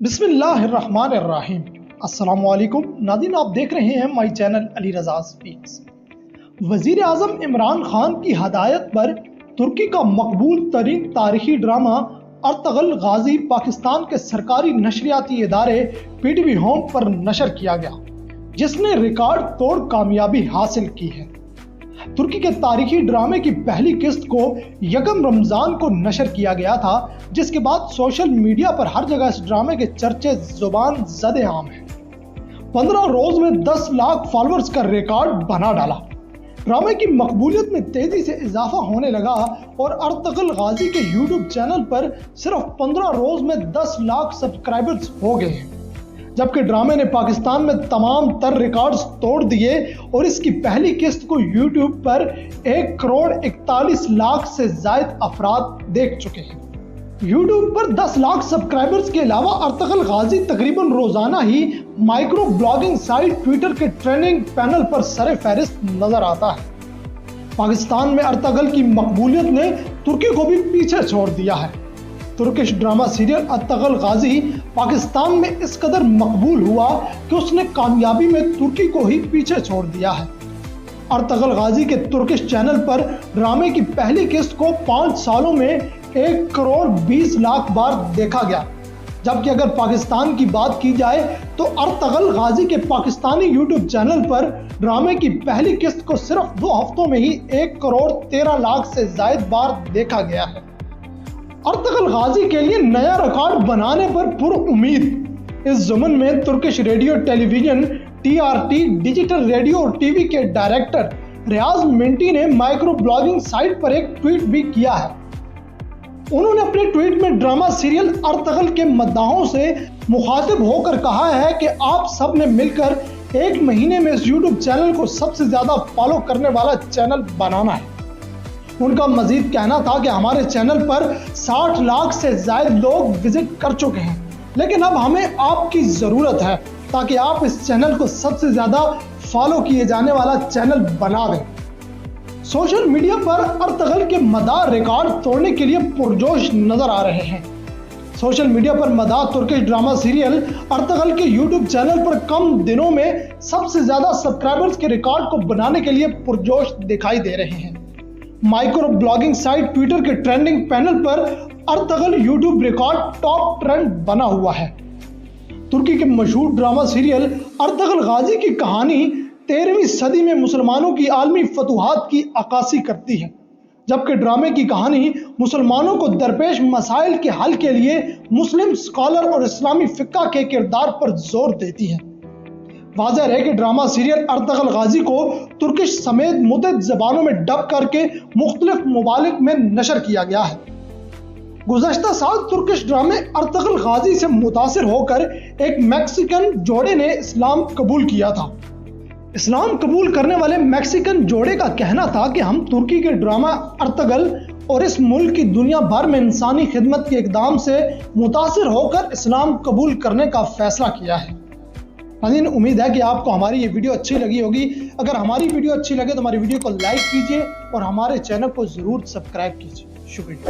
बिस्मिल्लाहिर्रहमानिर्रहीम। अस्सलाम वालेकुम नाज़रीन, आप देख रहे हैं my channel Ali Raza speaks. वज़ीर आज़म इमरान खान की हदायत पर तुर्की का मकबूल तरीन तारीखी ड्रामा अर्तगल गाजी पाकिस्तान के सरकारी नशरियाती इदारे PTV होम पर नशर किया गया, जिसने रिकॉर्ड तोड़ कामयाबी हासिल की है। तुर्की के तारीखी ड्रामे की पहली किस्त को यकम रमजान को नशर किया गया था, जिसके बाद सोशल मीडिया पर हर जगह इस ड्रामे के चर्चे जुबान ज़दे आम हैं। 15 रोज में 10 लाख फॉलोअर्स का रिकॉर्ड बना डाला। ड्रामे की मकबूलियत में तेजी से इजाफा होने लगा और अर्तगल गाजी के यूट्यूब चैनल पर सिर्फ 15 रोज में 10 लाख सब्सक्राइबर्स हो गए हैं, जबकि ड्रामे ने पाकिस्तान में तमाम तर रिकॉर्ड्स तोड़ दिए और इसकी पहली किस्त को यूट्यूब पर 1 करोड़ 41 लाख से ज्यादा अफराद देख चुके हैं। यूट्यूब पर 10 लाख सब्सक्राइबर्स के अलावा अर्तगल गाजी तकरीबन रोजाना ही माइक्रो ब्लॉगिंग साइट ट्विटर के ट्रेंडिंग पैनल पर सरे फहरिस्त नजर आता है। पाकिस्तान में अर्तगल की मकबूलियत ने तुर्की को भी पीछे छोड़ दिया है। तुर्किश ड्रामा सीरियल अर्तगल गाजी पाकिस्तान में इस कदर मकबूल हुआ कि उसने कामयाबी में तुर्की को ही पीछे छोड़ दिया है। अर्तगल गाजी के तुर्किश चैनल पर ड्रामे की पहली किस्त को 5 सालों में 1 करोड़ 20 लाख बार देखा गया, जबकि अगर पाकिस्तान की बात की जाए तो अर्तगल गाजी के पाकिस्तानी यूट्यूब चैनल पर ड्रामे की पहली किस्त को सिर्फ 2 हफ्तों में ही 1 करोड़ 13 लाख से ज्यादा बार देखा गया है। अर्तगल गाजी के लिए नया रिकॉर्ड बनाने पर पुरुम्मीद इस ज़ुमन में Turkish radio television TRT digital radio और टीवी के डायरेक्टर रियाज मिंटी ने माइक्रो ब्लॉगिंग साइट पर एक ट्वीट भी किया है। उन्होंने अपने ट्वीट में ड्रामा सीरियल अर्तगल के मद्दाहों से मुखातिब होकर कहा है कि आप सब ने मिलकर 1 महीने में इस यूट्यूब चैनल को सबसे ज्यादा फॉलो करने वाला चैनल बनाना है। उनका मजीद कहना था कि हमारे चैनल पर 60 लाख से ज्यादा लोग विजिट कर चुके हैं, लेकिन अब हमें आपकी जरूरत है ताकि आप इस चैनल को सबसे ज्यादा फॉलो किए जाने वाला चैनल बना दें। सोशल मीडिया पर अर्तगल के मदाह रिकॉर्ड तोड़ने के लिए पुरजोश नजर आ रहे हैं। सोशल मीडिया पर मदाह तुर्किश ड्रामा सीरियल अर्तगल के यूट्यूब चैनल पर कम दिनों में सबसे ज्यादा सब्सक्राइबर्स के रिकॉर्ड को बनाने के लिए पुरजोश दिखाई दे रहे हैं। माइक्रो ब्लॉगिंग साइट ट्विटर के ट्रेंडिंग पैनल पर Ertugrul YouTube record top trend बना हुआ है। तुर्की के मशहूर ड्रामा सीरियल अर्तगल गाजी की कहानी 13वीं सदी में मुसलमानों की आलमी फतूहात की अक्कासी करती है, जबकि ड्रामे की कहानी मुसलमानों को दरपेश मसाइल के हल के लिए मुस्लिम स्कॉलर और इस्लामी फिक्का के किरदार पर जोर देती है। वाज़ेह है कि ड्रामा सीरियल अर्तगल गाजी को तुर्किश समेत मुतअद्दिद ज़बानों में डब करके मुख्तलिफ ममालिक में नशर किया गया है। गुज़श्ता साल तुर्किश ड्रामे अर्तगल गाजी से मुतासिर होकर एक मैक्सिकन जोड़े ने इस्लाम कबूल किया था। इस्लाम कबूल करने वाले मैक्सिकन जोड़े का कहना था कि हम तुर्की के ड्रामा अर्तगल और इस मुल्क की दुनिया भर में इंसानी खिदमत के इक़दाम से मुतासिर होकर इस्लाम कबूल करने का फैसला किया है। नाज़रीन, उम्मीद है कि आपको हमारी ये वीडियो अच्छी लगी होगी। अगर हमारी वीडियो अच्छी लगे तो हमारी वीडियो को लाइक कीजिए और हमारे चैनल को ज़रूर सब्सक्राइब कीजिए। शुक्रिया।